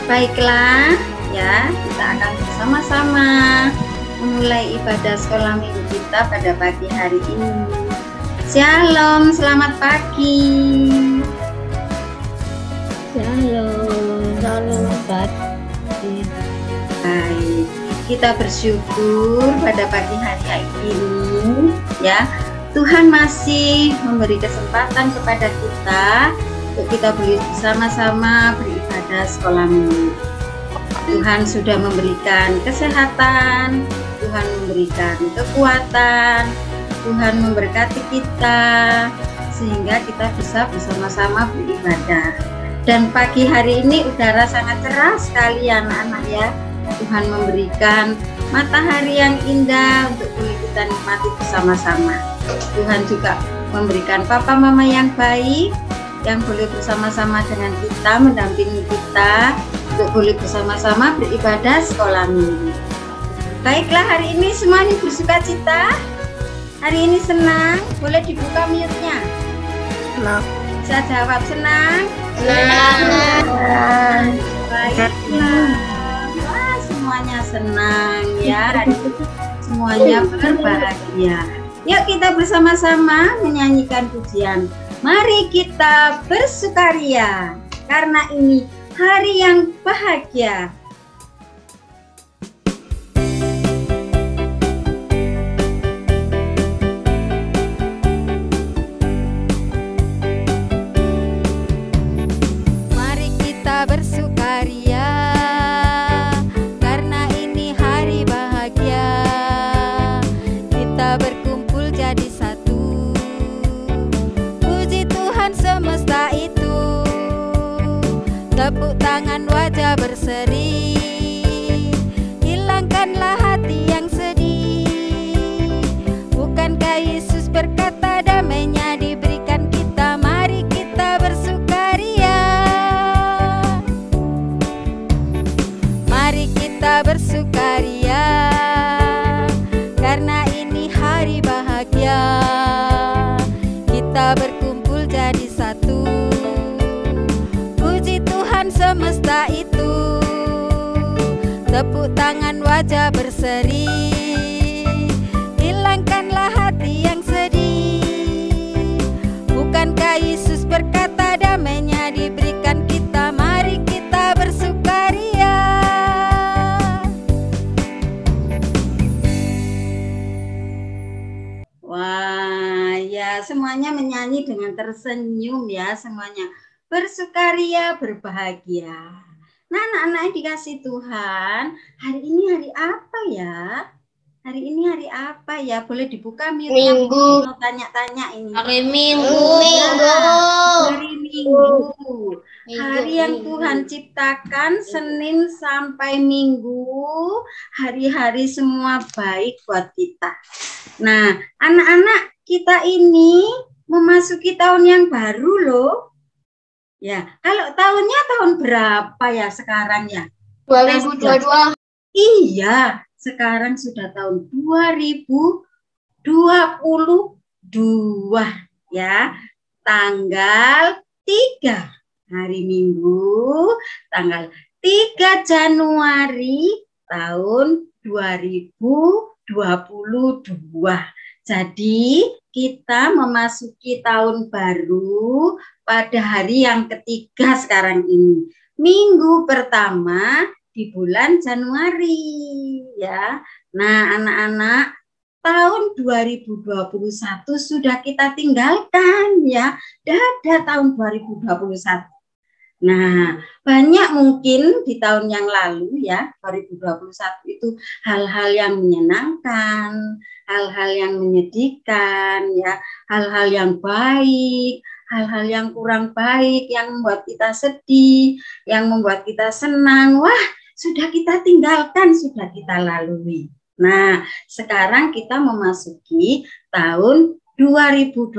Baiklah, ya, kita akan bersama-sama memulai ibadah sekolah minggu kita pada pagi hari ini. Shalom, selamat pagi. Shalom, selamat pagi. Baik, kita bersyukur pada pagi hari ini, ya. Tuhan masih memberi kesempatan kepada kita untuk kita bersama-sama beribadah sekolah minggu. Tuhan sudah memberikan kesehatan, Tuhan memberikan kekuatan, Tuhan memberkati kita sehingga kita bisa bersama-sama beribadah. Dan pagi hari ini udara sangat cerah sekali anak-anak ya. Tuhan memberikan matahari yang indah untuk boleh kita nikmati bersama-sama. Tuhan juga memberikan papa mama yang baik yang boleh bersama-sama dengan kita, mendampingi kita untuk boleh bersama-sama beribadah sekolah minggu. Baiklah, hari ini semuanya bersuka cita. Hari ini senang, boleh dibuka mute-nya. Senang. Bisa jawab senang? Senang. Baiklah. Wah, semuanya senang ya. Hari ini semuanya berbahagia. Yuk kita bersama-sama menyanyikan pujian. Mari kita bersukaria karena ini hari yang bahagia. Mari kita bersukaria karena ini hari bahagia. Kita berkumpul jadi satu, puji Tuhan semesta itu. Tepuk tangan wajah berseri, hilangkanlah hati yang sedih. Bukankah Yesus berkata damainya diberikan kita? Mari kita bersukaria. Mari kita bersukaria karena ini hari bahagia. Kita berkumpul jadi satu, puji Tuhan semesta itu. Tepuk tangan wajah berseri, hilangkanlah hati yang sedih. Bukankah Yesus berkata damainya diberikan kita? Mari kita bersukaria. Wah, ya semuanya menyanyi dengan tersenyum ya semuanya. Bersukaria, berbahagia. Nah, anak-anak yang dikasih Tuhan, hari ini hari apa ya? Hari ini hari apa ya? Boleh dibuka mute-nya, Minggu. mau tanya-tanya ini. Hari Minggu. Hari Minggu. Hari yang Tuhan ciptakan, Senin sampai Minggu, hari-hari semua baik buat kita. Nah, anak-anak kita ini memasuki tahun yang baru loh. Ya, kalau tahunnya tahun berapa ya sekarang ya? 2022. Iya, sekarang sudah tahun 2022 ya. Tanggal 3 hari Minggu, tanggal 3 Januari tahun 2022. Jadi kita memasuki tahun baru pada hari yang ketiga sekarang ini. Minggu pertama di bulan Januari ya. Nah, anak-anak, tahun 2021 sudah kita tinggalkan ya. Dadah tahun 2021. Nah, banyak mungkin di tahun yang lalu ya, 2021 itu hal-hal yang menyenangkan, hal-hal yang menyedihkan ya, hal-hal yang baik, hal-hal yang kurang baik, yang membuat kita sedih, yang membuat kita senang. Wah, sudah kita tinggalkan, sudah kita lalui. Nah, sekarang kita memasuki tahun 2022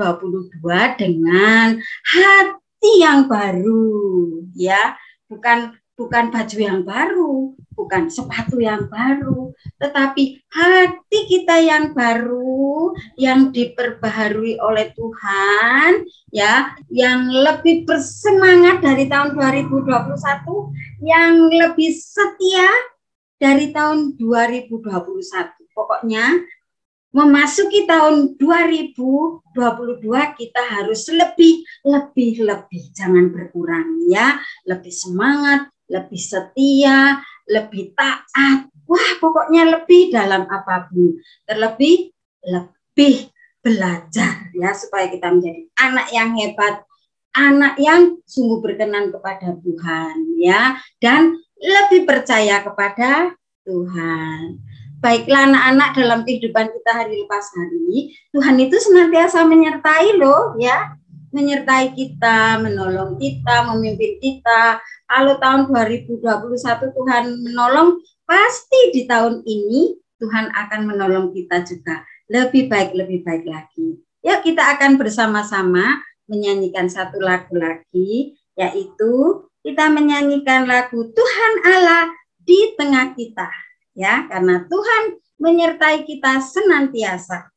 dengan hati yang baru ya, bukan bukan baju yang baru, bukan sepatu yang baru, tetapi hati kita yang baru, yang diperbaharui oleh Tuhan, ya, yang lebih bersemangat dari tahun 2021, yang lebih setia dari tahun 2021. Pokoknya memasuki tahun 2022 kita harus lebih, jangan berkurang ya, lebih semangat, lebih setia, lebih taat. Wah, pokoknya lebih dalam apapun. Terlebih lebih belajar ya, supaya kita menjadi anak yang hebat, anak yang sungguh berkenan kepada Tuhan ya, dan lebih percaya kepada Tuhan. Baiklah anak-anak, dalam kehidupan kita hari lepas hari, Tuhan itu senantiasa menyertai loh ya, menyertai kita, menolong kita, memimpin kita. Kalau tahun 2021 Tuhan menolong, pasti di tahun ini Tuhan akan menolong kita juga lebih baik lagi. Ya, kita akan bersama-sama menyanyikan satu lagu lagi, yaitu kita menyanyikan lagu Tuhan Allah di tengah kita. Ya, karena Tuhan menyertai kita senantiasa.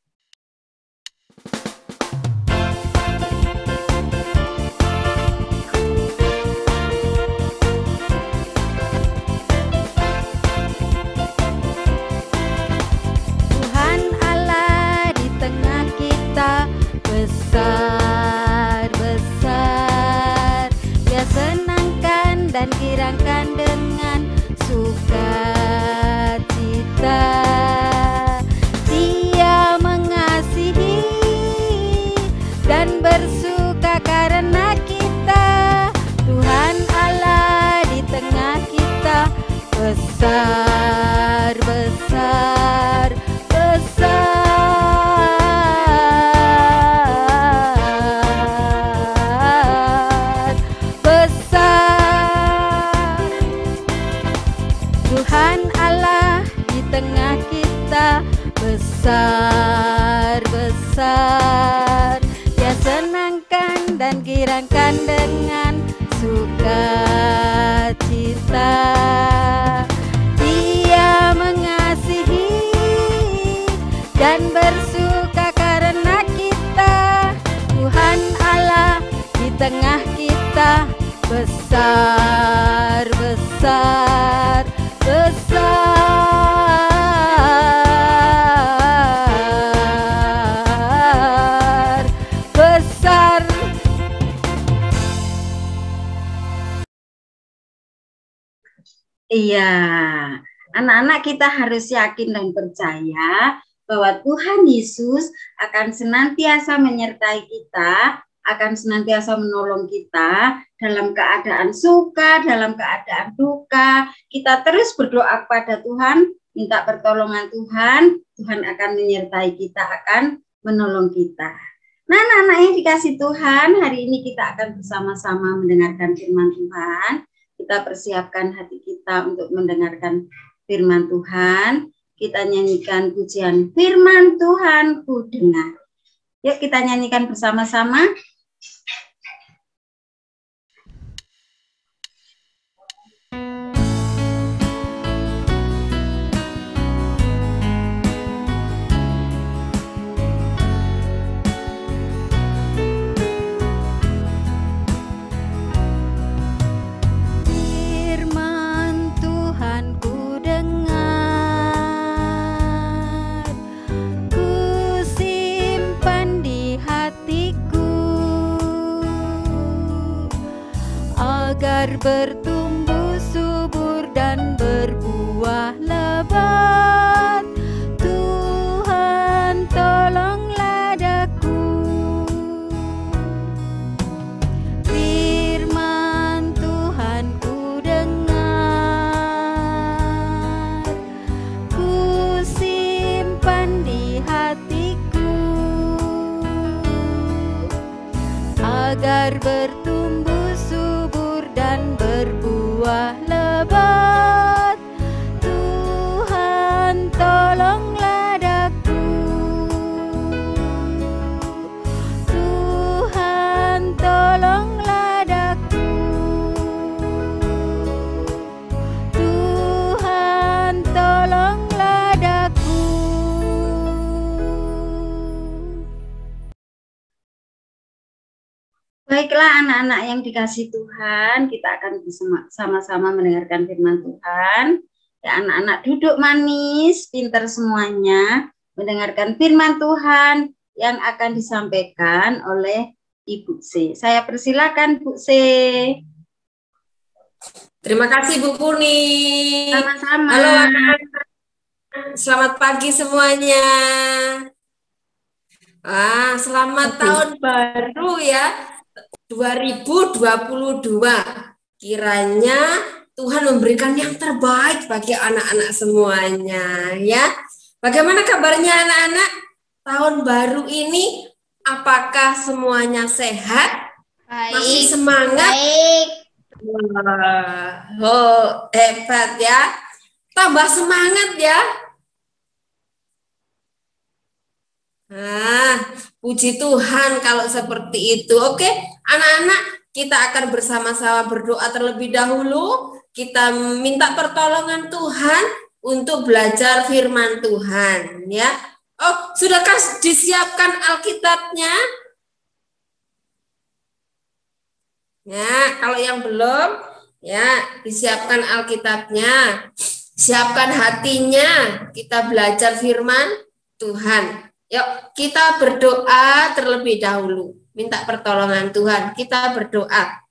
Tuhan Allah di tengah kita, besar, Dia senangkan dan girangkan dengan sukacita. Dia mengasihi dan bersuka karena kita. Tuhan Allah di tengah kita, besar, Tuhan Allah di tengah kita, besar, Dia senangkan dan girangkan dengan sukacita. Dia mengasihi dan bersuka karena kita. Tuhan Allah di tengah kita, besar, Iya, anak-anak kita harus yakin dan percaya bahwa Tuhan Yesus akan senantiasa menyertai kita, akan senantiasa menolong kita dalam keadaan suka, dalam keadaan duka. Kita terus berdoa kepada Tuhan, minta pertolongan Tuhan, Tuhan akan menyertai kita, akan menolong kita. Nah, anak-anak yang dikasih Tuhan, hari ini kita akan bersama-sama mendengarkan firman Tuhan. Kita persiapkan hati kita untuk mendengarkan firman Tuhan. Kita nyanyikan pujian firman Tuhan ku dengar. Yuk kita nyanyikan bersama-sama. bertumbuh subur dan berbuah lebat. Tuhan tolonglah daku. Firman Tuhan ku dengar, ku simpan di hatiku, agar bertumbuh subur dan berbuah lebat. Tuhan tolonglah daku. Tuhan tolonglah daku. Baiklah anak-anak yang dikasih Tuhan, kita akan sama-sama mendengarkan firman Tuhan. Ya, anak-anak duduk manis, pintar semuanya, mendengarkan firman Tuhan yang akan disampaikan oleh Ibu C. Saya persilakan Bu C. Terima kasih Bu Purni. Sama-sama. Halo anak-anak. Selamat pagi semuanya. Selamat tahun baru ya. 2022. Kiranya Tuhan memberikan yang terbaik bagi anak-anak semuanya ya. Bagaimana kabarnya anak-anak? Tahun baru ini apakah semuanya sehat? Baik. Masih semangat? Baik. Oh, hebat ya. Tambah semangat ya. Puji Tuhan kalau seperti itu. Oke, anak-anak, kita akan bersama-sama berdoa terlebih dahulu. Kita minta pertolongan Tuhan untuk belajar firman Tuhan ya. Oh, sudahkah disiapkan Alkitabnya? Ya, kalau yang belum, ya disiapkan Alkitabnya. Siapkan hatinya, kita belajar firman Tuhan. Yuk, kita berdoa terlebih dahulu. Minta pertolongan Tuhan. Kita berdoa.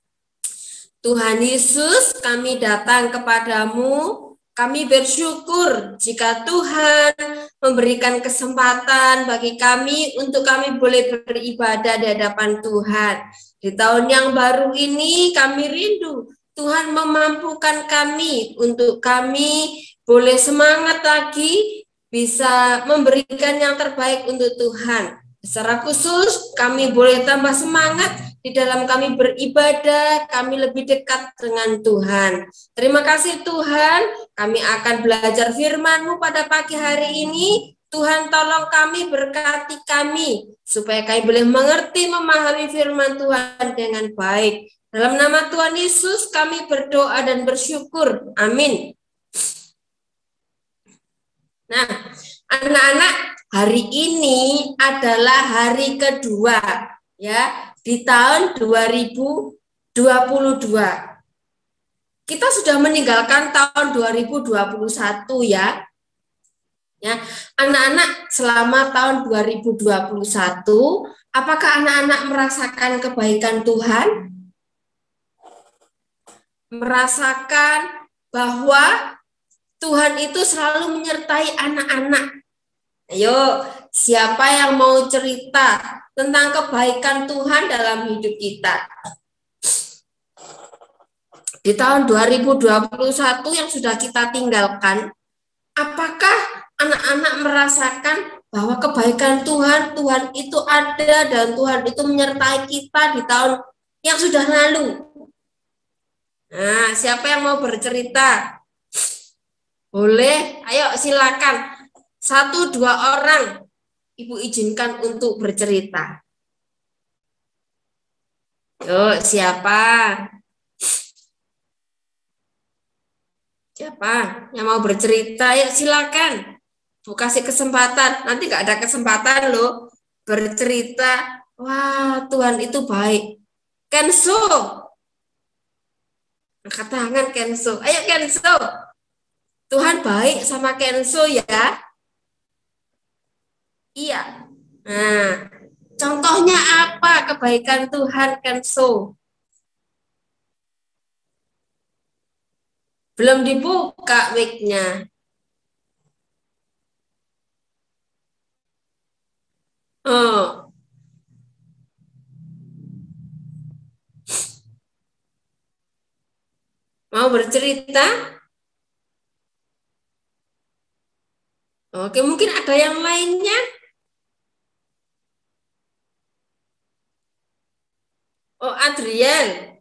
Tuhan Yesus, kami datang kepadamu. Kami bersyukur jika Tuhan memberikan kesempatan bagi kami untuk kami boleh beribadah di hadapan Tuhan. Di tahun yang baru ini kami rindu Tuhan memampukan kami untuk kami boleh semangat lagi, bisa memberikan yang terbaik untuk Tuhan. Secara khusus kami boleh tambah semangat di dalam kami beribadah, kami lebih dekat dengan Tuhan. Terima kasih Tuhan, kami akan belajar firman-Mu pada pagi hari ini. Tuhan tolong kami, berkati kami, supaya kami boleh mengerti, memahami firman Tuhan dengan baik. Dalam nama Tuhan Yesus kami berdoa dan bersyukur. Amin. Nah, anak-anak, hari ini adalah hari kedua ya di tahun 2022. Kita sudah meninggalkan tahun 2021 ya. Ya, anak-anak selama tahun 2021, apakah anak-anak merasakan kebaikan Tuhan? Merasakan bahwa Tuhan itu selalu menyertai anak-anak. Ayo, siapa yang mau cerita tentang kebaikan Tuhan dalam hidup kita? Di tahun 2021 yang sudah kita tinggalkan, apakah anak-anak merasakan bahwa kebaikan Tuhan itu ada dan Tuhan itu menyertai kita di tahun yang sudah lalu? Nah, siapa yang mau bercerita? Boleh, ayo silakan. 1-2 orang Ibu izinkan untuk bercerita. Yuk, siapa? Siapa yang mau bercerita? Yuk silakan. Bu kasih kesempatan. Nanti gak ada kesempatan loh bercerita. Wah, Tuhan itu baik. Kenso. Angkat tangan Kenso. Ayo Kenso. Tuhan baik sama Kenso ya. Iya. Nah, contohnya apa kebaikan Tuhan Kenso? Belum dibuka mic-nya. Oh. Mau bercerita? Oke, mungkin ada yang lainnya. Oh, Adrian.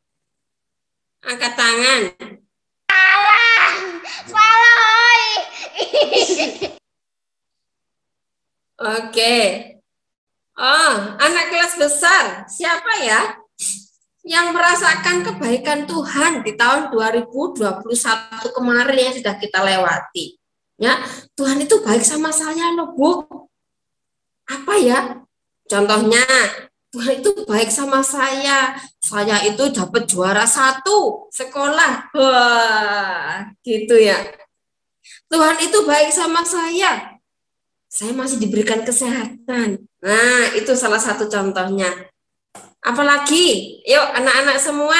Angkat tangan. Salah. Oke. Oh, anak kelas besar. Siapa ya yang merasakan kebaikan Tuhan di tahun 2021 kemarin yang sudah kita lewati? Ya, Tuhan itu baik sama saya loh, Bu. Apa ya? Contohnya, Tuhan itu baik sama saya itu dapat juara 1 sekolah. Wah, gitu ya. Tuhan itu baik sama saya masih diberikan kesehatan. Nah, itu salah satu contohnya. Apalagi, yuk anak-anak semua.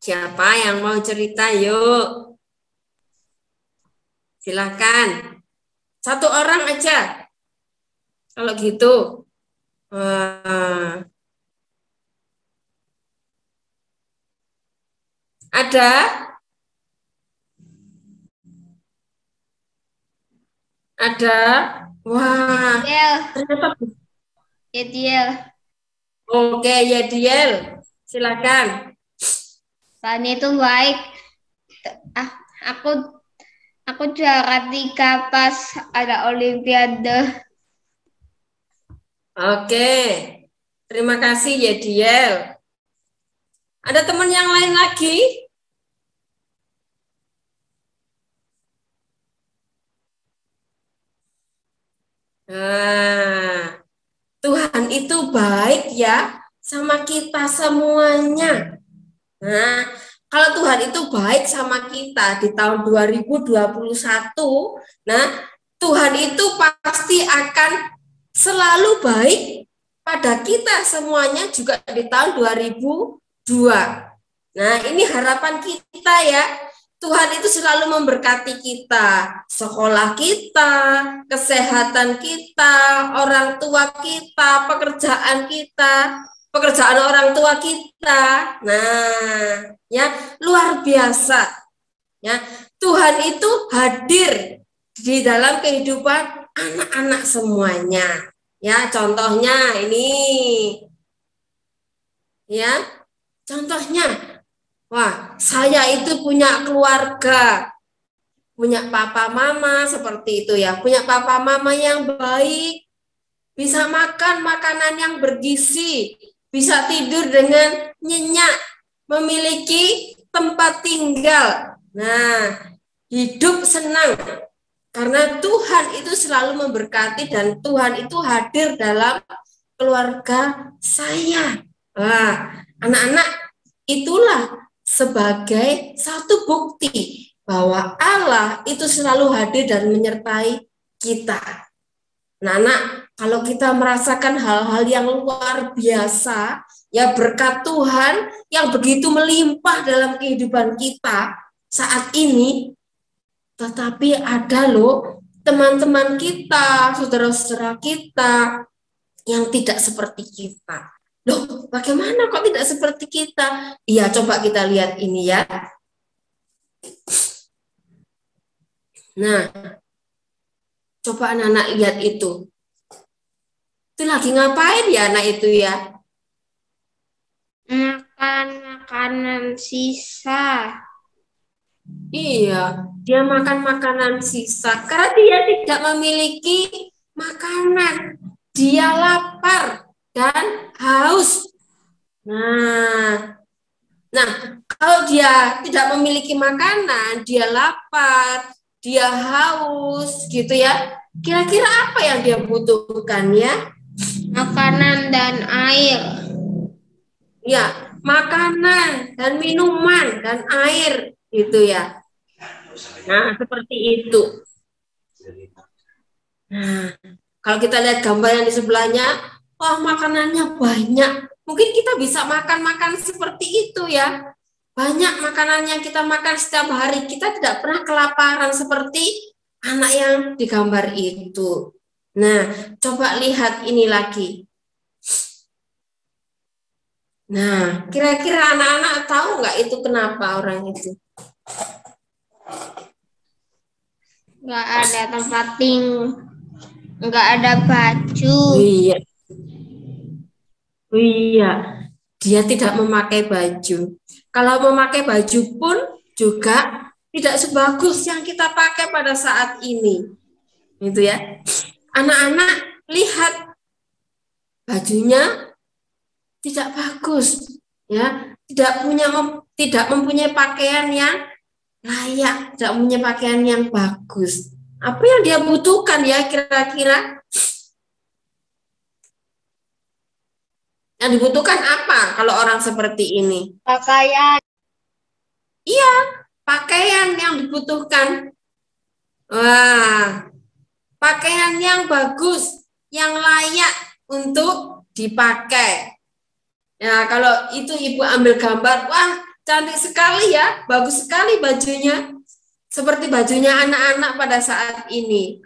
Siapa yang mau cerita, yuk. Silakan. 1 orang aja. Kalau gitu. Ada? Ada? Wah. Ternyata. Yediel. Oke, Yediel. Silakan. Sani itu baik. Aku juara 3 pas ada Olimpiade. Oke, terima kasih Yediel. Ada teman yang lain lagi? Nah, Tuhan itu baik ya sama kita semuanya. Nah, kalau Tuhan itu baik sama kita di tahun 2021, nah Tuhan itu pasti akan selalu baik pada kita semuanya juga di tahun 2002. Nah, ini harapan kita ya. Tuhan itu selalu memberkati kita, sekolah kita, kesehatan kita, orang tua kita, pekerjaan orang tua kita. Nah, ya luar biasa. Ya, Tuhan itu hadir di dalam kehidupan anak-anak semuanya. Ya, contohnya ini. Ya, contohnya. Wah, saya itu punya keluarga. Punya papa mama seperti itu ya. Punya papa mama yang baik. Bisa makan makanan yang bergizi. Bisa tidur dengan nyenyak. Memiliki tempat tinggal. Nah, hidup senang. Karena Tuhan itu selalu memberkati dan Tuhan itu hadir dalam keluarga saya. Wah, anak-anak, itulah sebagai satu bukti bahwa Allah itu selalu hadir dan menyertai kita. Nah, anak, kalau kita merasakan hal-hal yang luar biasa, ya berkat Tuhan yang begitu melimpah dalam kehidupan kita saat ini, tetapi ada loh teman-teman kita, saudara-saudara kita yang tidak seperti kita. Loh, bagaimana kok tidak seperti kita? Iya, coba kita lihat ini ya. Nah, coba anak-anak lihat itu. Itu lagi ngapain ya anak itu ya? Makan makanan sisa. Iya, dia makan makanan sisa karena dia tidak memiliki makanan. Dia lapar dan haus. Nah, kalau dia tidak memiliki makanan, dia lapar, dia haus, gitu ya. Kira-kira apa yang dia butuhkan ya? Makanan dan air. Ya, makanan dan minuman dan air, gitu ya. Nah, seperti itu. Nah, kalau kita lihat gambar yang di sebelahnya, wah makanannya banyak. Mungkin kita bisa makan seperti itu ya. Banyak makanan yang kita makan setiap hari. Kita tidak pernah kelaparan seperti anak yang digambar itu. Nah, coba lihat ini lagi. Nah, kira-kira anak-anak tahu nggak itu kenapa orang itu? Nggak ada tempat nggak ada baju. Iya. Iya, dia tidak memakai baju. Kalau memakai baju pun juga tidak sebagus yang kita pakai pada saat ini. Gitu ya. Anak-anak lihat bajunya tidak bagus, ya, tidak mempunyai pakaian yang layak, tidak mempunyai pakaian yang bagus. Apa yang dia butuhkan ya kira-kira? Yang dibutuhkan apa kalau orang seperti ini? Pakaian. Iya, pakaian yang dibutuhkan. Wah, pakaian yang bagus, yang layak untuk dipakai. Ya, kalau itu Ibu ambil gambar, wah cantik sekali ya, bagus sekali bajunya. Seperti bajunya anak-anak pada saat ini.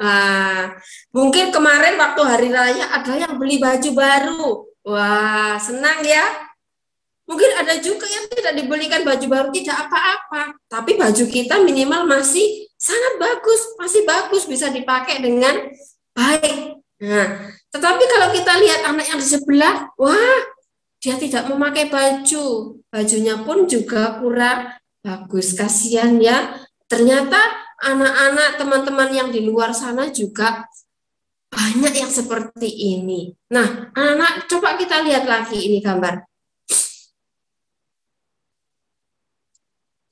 Mungkin kemarin waktu hari raya ada yang beli baju baru. Wah, senang ya. Mungkin ada juga yang tidak dibelikan baju baru, tidak apa-apa. Tapi baju kita minimal masih sangat bagus, masih bagus, bisa dipakai dengan baik. Nah, tetapi kalau kita lihat anak yang di sebelah, wah, dia tidak memakai baju. Bajunya pun juga kurang bagus. Kasihan ya. Ternyata anak-anak teman-teman yang di luar sana juga banyak yang seperti ini. Nah, anak-anak coba kita lihat lagi ini gambar.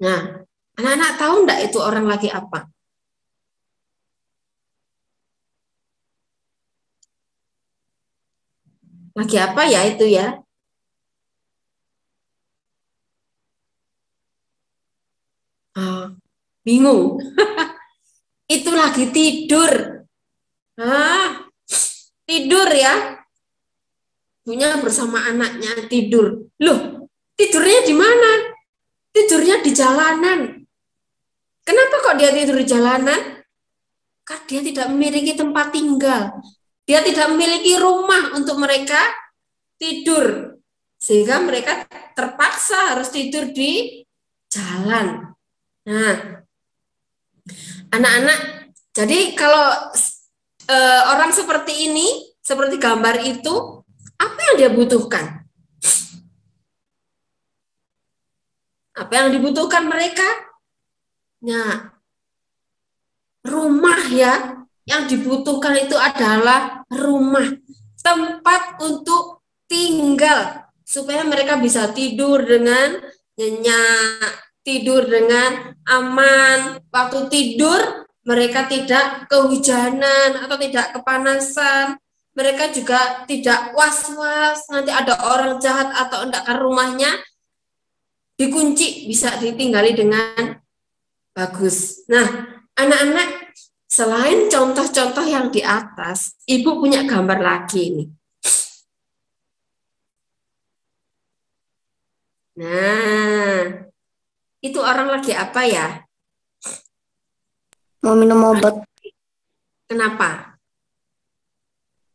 Nah, anak-anak tahu enggak itu orang lagi apa? Lagi apa ya itu ya? Bingung. Itu lagi tidur. Tidur ya. Punya bersama anaknya tidur. Loh, tidurnya di mana? Tidurnya di jalanan. Kenapa kok dia tidur di jalanan? Karena dia tidak memiliki tempat tinggal. Dia tidak memiliki rumah untuk mereka tidur. Sehingga mereka terpaksa harus tidur di jalan. Nah, anak-anak, jadi kalau orang seperti ini, seperti gambar itu, apa yang dia butuhkan? Apa yang dibutuhkan mereka? Nah, rumah ya, yang dibutuhkan itu adalah rumah, tempat untuk tinggal, supaya mereka bisa tidur dengan nyenyak, tidur dengan aman. Waktu tidur, mereka tidak kehujanan atau tidak kepanasan. Mereka juga tidak was-was, nanti ada orang jahat atau hendak ke rumahnya, dikunci, bisa ditinggali dengan bagus. Nah, anak-anak, selain contoh-contoh yang di atas, Ibu punya gambar lagi ini. Nah, itu orang lagi apa ya? Mau minum obat Kenapa?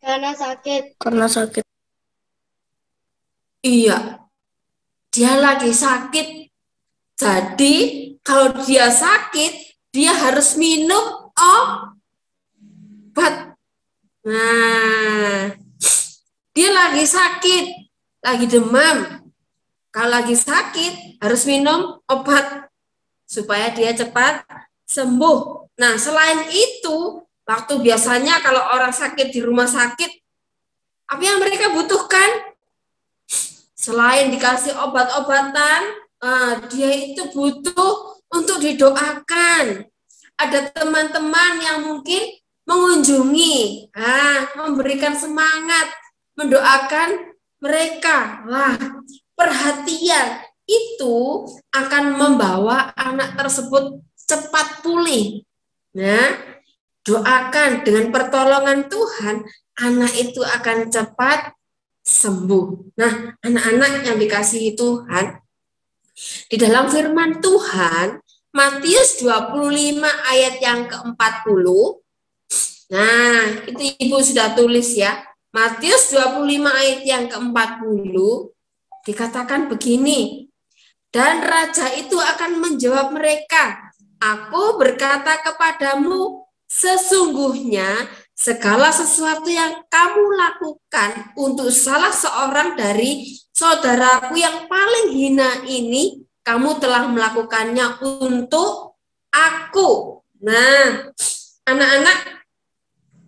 Karena sakit. karena sakit. Iya, dia lagi sakit. Jadi, kalau dia sakit, dia harus minum obat. Nah, dia lagi sakit, lagi demam. Kalau lagi sakit, harus minum obat supaya dia cepat sembuh. Nah, selain itu, waktu biasanya kalau orang sakit di rumah sakit, apa yang mereka butuhkan? Selain dikasih obat-obatan, dia itu butuh untuk didoakan. Ada teman-teman yang mungkin mengunjungi, memberikan semangat, mendoakan mereka. Wah, perhatian itu akan membawa anak tersebut cepat pulih. Nah, doakan dengan pertolongan Tuhan, anak itu akan cepat sembuh. Nah, anak-anak yang dikasihi Tuhan, di dalam firman Tuhan, Matius 25 ayat yang ke-40, nah, itu Ibu sudah tulis ya, Matius 25 ayat yang ke-40, dikatakan begini, dan raja itu akan menjawab mereka, aku berkata kepadamu, sesungguhnya segala sesuatu yang kamu lakukan untuk salah seorang dari saudaraku yang paling hina ini, kamu telah melakukannya untuk aku. Nah, anak-anak,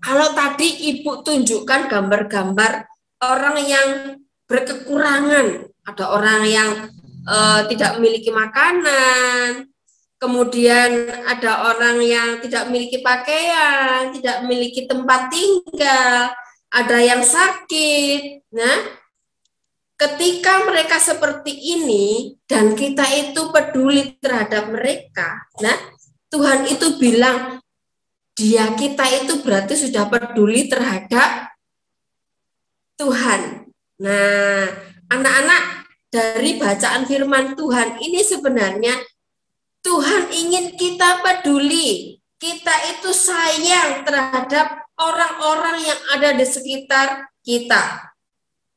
kalau tadi Ibu tunjukkan gambar-gambar orang yang berkekurangan, ada orang yang tidak memiliki makanan, kemudian ada orang yang tidak memiliki pakaian, tidak memiliki tempat tinggal, ada yang sakit. Nah, ketika mereka seperti ini dan kita itu peduli terhadap mereka, nah Tuhan itu bilang kita itu berarti sudah peduli terhadap Tuhan. Nah, anak-anak, dari bacaan firman Tuhan ini sebenarnya Tuhan ingin kita peduli, kita itu sayang terhadap orang-orang yang ada di sekitar kita,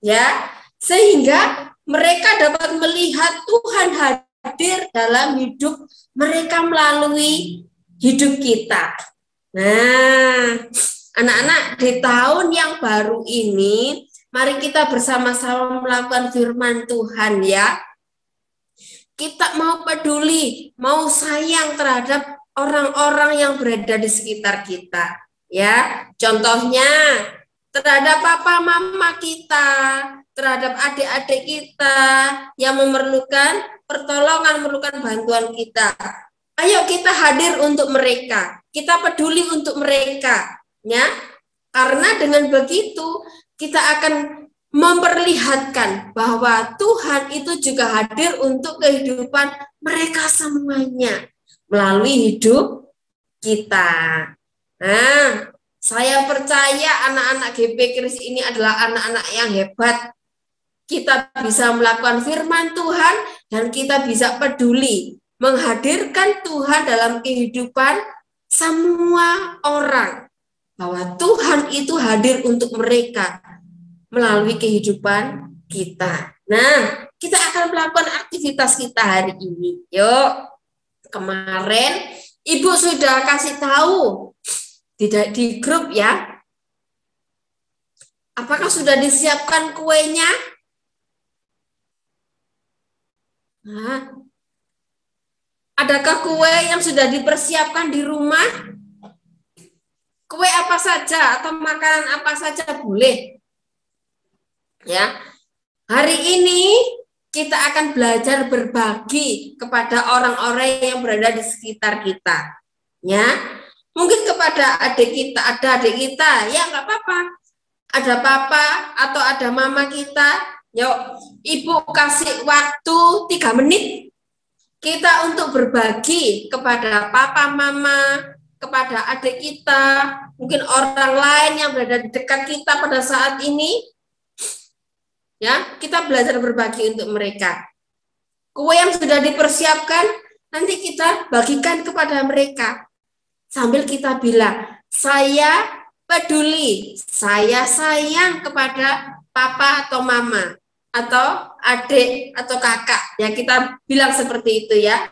ya, sehingga mereka dapat melihat Tuhan hadir dalam hidup mereka melalui hidup kita. Nah, anak-anak, di tahun yang baru ini, mari kita bersama-sama melakukan firman Tuhan ya. Kita mau peduli, mau sayang terhadap orang-orang yang berada di sekitar kita. Ya, contohnya terhadap papa mama kita, terhadap adik-adik kita yang memerlukan pertolongan, memerlukan bantuan kita. Ayo kita hadir untuk mereka, kita peduli untuk mereka, ya. Karena dengan begitu kita akan memperlihatkan bahwa Tuhan itu juga hadir untuk kehidupan mereka semuanya melalui hidup kita. Nah, saya percaya anak-anak GP Kris ini adalah anak-anak yang hebat. Kita bisa melakukan firman Tuhan dan kita bisa peduli, menghadirkan Tuhan dalam kehidupan semua orang. Bahwa Tuhan itu hadir untuk mereka melalui kehidupan kita. Nah, kita akan melakukan aktivitas kita hari ini. Yuk, kemarin Ibu sudah kasih tahu di grup ya. Apakah sudah disiapkan kuenya? Nah, adakah kue yang sudah dipersiapkan di rumah? Kue apa saja atau makanan apa saja boleh. Ya. Hari ini kita akan belajar berbagi kepada orang-orang yang berada di sekitar kita. Ya. Mungkin kepada adik kita, ada adik kita, ya nggak apa-apa. Ada papa atau ada mama kita, yuk Ibu kasih waktu 3 menit kita untuk berbagi kepada papa, mama, kepada adik kita, mungkin orang lain yang berada di dekat kita pada saat ini. Ya, kita belajar berbagi untuk mereka. Kue yang sudah dipersiapkan, nanti kita bagikan kepada mereka. Sambil kita bilang, saya peduli, saya sayang kepada papa atau mama, atau adik atau kakak. Ya, kita bilang seperti itu ya.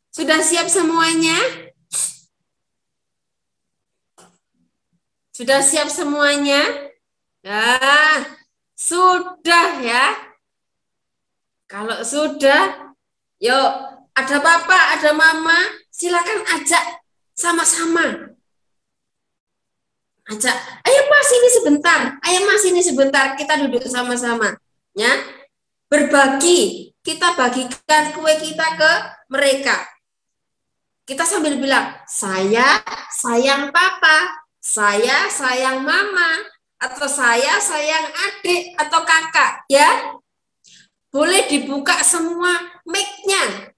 Sudah siap semuanya? Sudah siap semuanya? Nah, sudah ya. Kalau sudah, yuk, ada papa, ada mama, silakan ajak sama-sama. Ajak, ayo mas ini sebentar, ayo mas ini sebentar, kita duduk sama-sama. Ya, berbagi, kita bagikan kue kita ke mereka. Kita sambil bilang, saya sayang papa, saya sayang mama, atau saya sayang adik atau kakak, ya. Boleh dibuka semua mic-nya.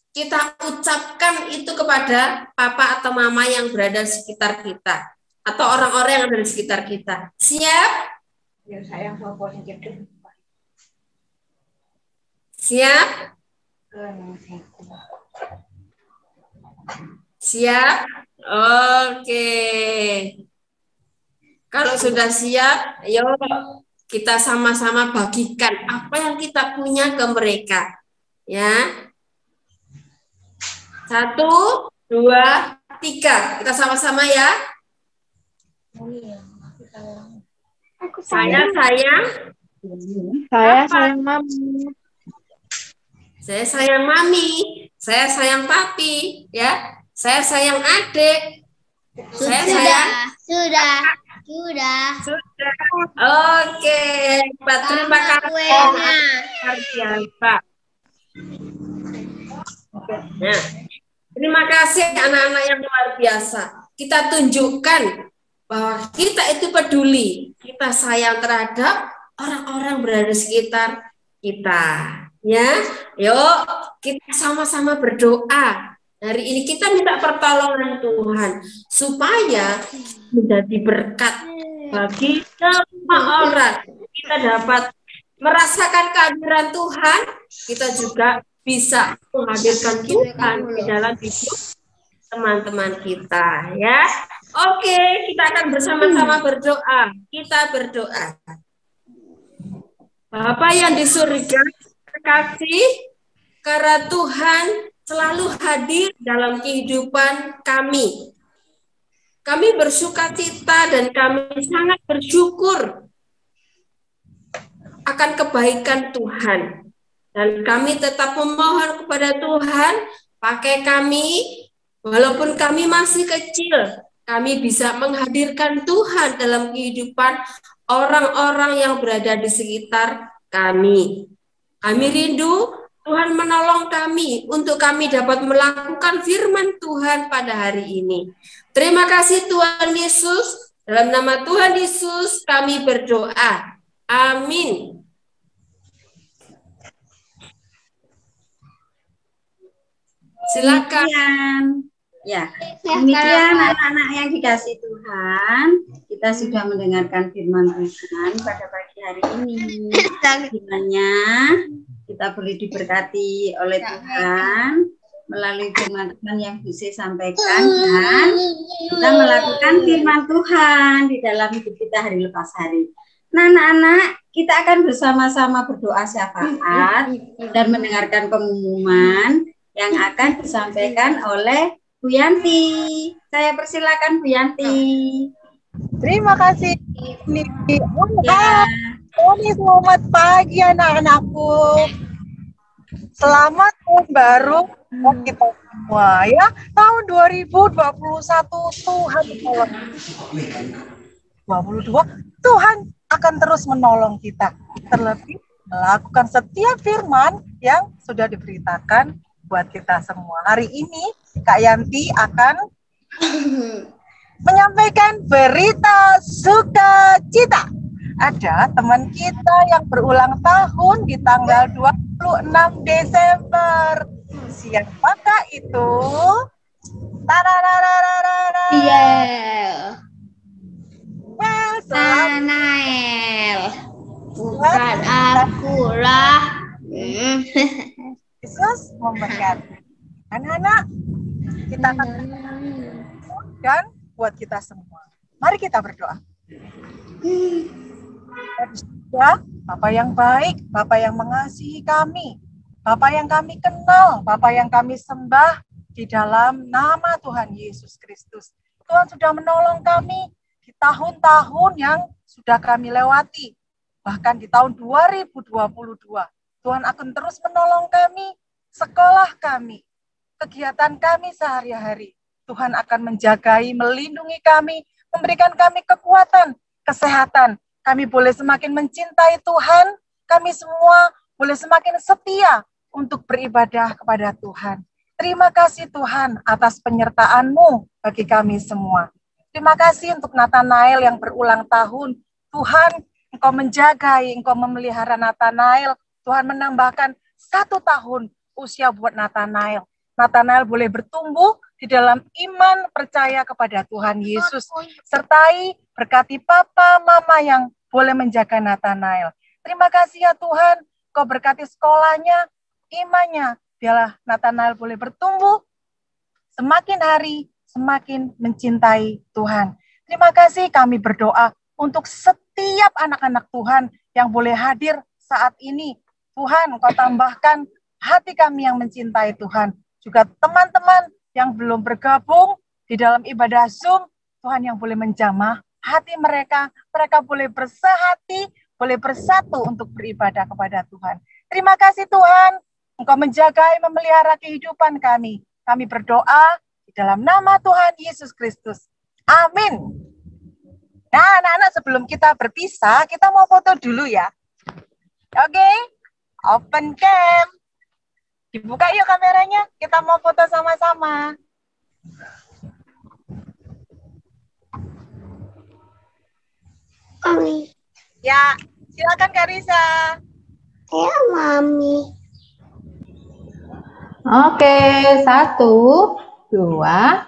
Kita ucapkan itu kepada papa atau mama yang berada di sekitar kita, atau orang-orang yang ada di sekitar kita. Siap? Ya, sayang papa. Siap? Siap? Oke. Kalau sudah siap, ayo kita sama-sama bagikan apa yang kita punya ke mereka. Ya. 1, 2, 3. Kita sama-sama ya. Saya sayang. Saya sayang mami. Saya sayang mami. Saya sayang papi. Ya. Saya sayang adik. Saya sayang. Sudah. Oke. Terima kasih. Luar biasa. Nah, terima kasih anak-anak yang luar biasa. Kita tunjukkan bahwa kita itu peduli. Kita sayang terhadap orang-orang berada di sekitar kita. Ya, yuk kita sama-sama berdoa. Hari ini kita minta pertolongan Tuhan supaya menjadi berkat bagi semua orang. Kita dapat merasakan kehadiran Tuhan, kita juga bisa menghadirkan Tuhan di dalam hidup teman-teman kita, ya. Oke, kita akan bersama-sama berdoa. Kita berdoa. Bapa yang di surga, terima kasih karena Tuhan selalu hadir dalam kehidupan kami. Kami bersukacita dan kami sangat bersyukur akan kebaikan Tuhan. Dan kami tetap memohon kepada Tuhan, pakai kami, walaupun kami masih kecil, kami bisa menghadirkan Tuhan dalam kehidupan orang-orang yang berada di sekitar kami. Kami rindu Tuhan menolong kami untuk kami dapat melakukan firman Tuhan pada hari ini. Terima kasih Tuhan Yesus. Dalam nama Tuhan Yesus kami berdoa. Amin. Silakan. Ya, demikian anak-anak yang dikasih Tuhan, kita sudah mendengarkan firman Tuhan pada pagi hari ini. Kiranya kita boleh diberkati oleh Tuhan melalui firman Tuhan yang bisa sampaikan dan kita melakukan firman Tuhan di dalam hidup kita hari lepas hari. Nah, anak-anak, kita akan bersama-sama berdoa syafaat dan mendengarkan pengumuman yang akan disampaikan oleh Bu Yanti. Saya persilakan Bu Yanti. Terima kasih Niki. Ya. Selamat pagi anak-anakku. Selamat tahun baru buat kita semua ya. Tahun 2021 Tuhan menolong. 22 Tuhan akan terus menolong kita. Terlebih melakukan setiap firman yang sudah diberitakan buat kita semua. Hari ini Kak Yanti akan menyampaikan berita sukacita. Ada teman kita yang berulang tahun di tanggal 26 Desember. Siapakah itu? Nael. Bukan aku lah. Yesus memberkati. Anak-anak, kita akan dan buat kita semua. Mari kita berdoa. Ya, Bapa yang baik, Bapa yang mengasihi kami, Bapa yang kami kenal, Bapa yang kami sembah di dalam nama Tuhan Yesus Kristus. Tuhan sudah menolong kami di tahun-tahun yang sudah kami lewati. Bahkan di tahun 2022, Tuhan akan terus menolong kami, sekolah kami, kegiatan kami sehari-hari. Tuhan akan menjagai, melindungi kami, memberikan kami kekuatan, kesehatan. Kami boleh semakin mencintai Tuhan, kami semua boleh semakin setia untuk beribadah kepada Tuhan. Terima kasih Tuhan atas penyertaan-Mu bagi kami semua. Terima kasih untuk Nathanael yang berulang tahun. Tuhan, Engkau menjagai, Engkau memelihara Nathanael. Tuhan menambahkan 1 tahun usia buat Nathanael. Nathanael boleh bertumbuh di dalam iman percaya kepada Tuhan Yesus. Sertai berkati papa, mama yang boleh menjaga Nathanael. Terima kasih ya Tuhan, Kau berkati sekolahnya, imannya. Biarlah Nathanael boleh bertumbuh, semakin hari semakin mencintai Tuhan. Terima kasih kami berdoa untuk setiap anak-anak Tuhan yang boleh hadir saat ini. Tuhan, Kau tambahkan hati kami yang mencintai Tuhan. Juga teman-teman yang belum bergabung di dalam ibadah Zoom, Tuhan yang boleh menjamah hati mereka boleh bersehati, boleh bersatu untuk beribadah kepada Tuhan. Terima kasih Tuhan, Engkau menjaga, memelihara kehidupan kami. Kami berdoa di dalam nama Tuhan Yesus Kristus. Amin. Nah, anak-anak sebelum kita berpisah, kita mau foto dulu ya. Oke, open cam. Dibuka yuk kameranya, kita mau foto sama-sama. Ya, silakan Kak Risa. Ya, Mami. Oke, 1, 2.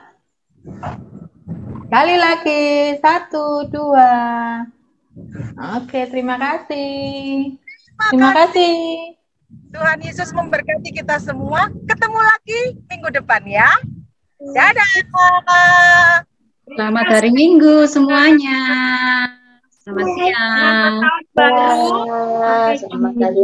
Kali lagi, 1, 2. Oke, terima kasih. Terima kasih. Tuhan Yesus memberkati kita semua. Ketemu lagi minggu depan ya. Dadah. Selamat hari Minggu semuanya. Selamat siang. Selamat tahun baru. Selamat hari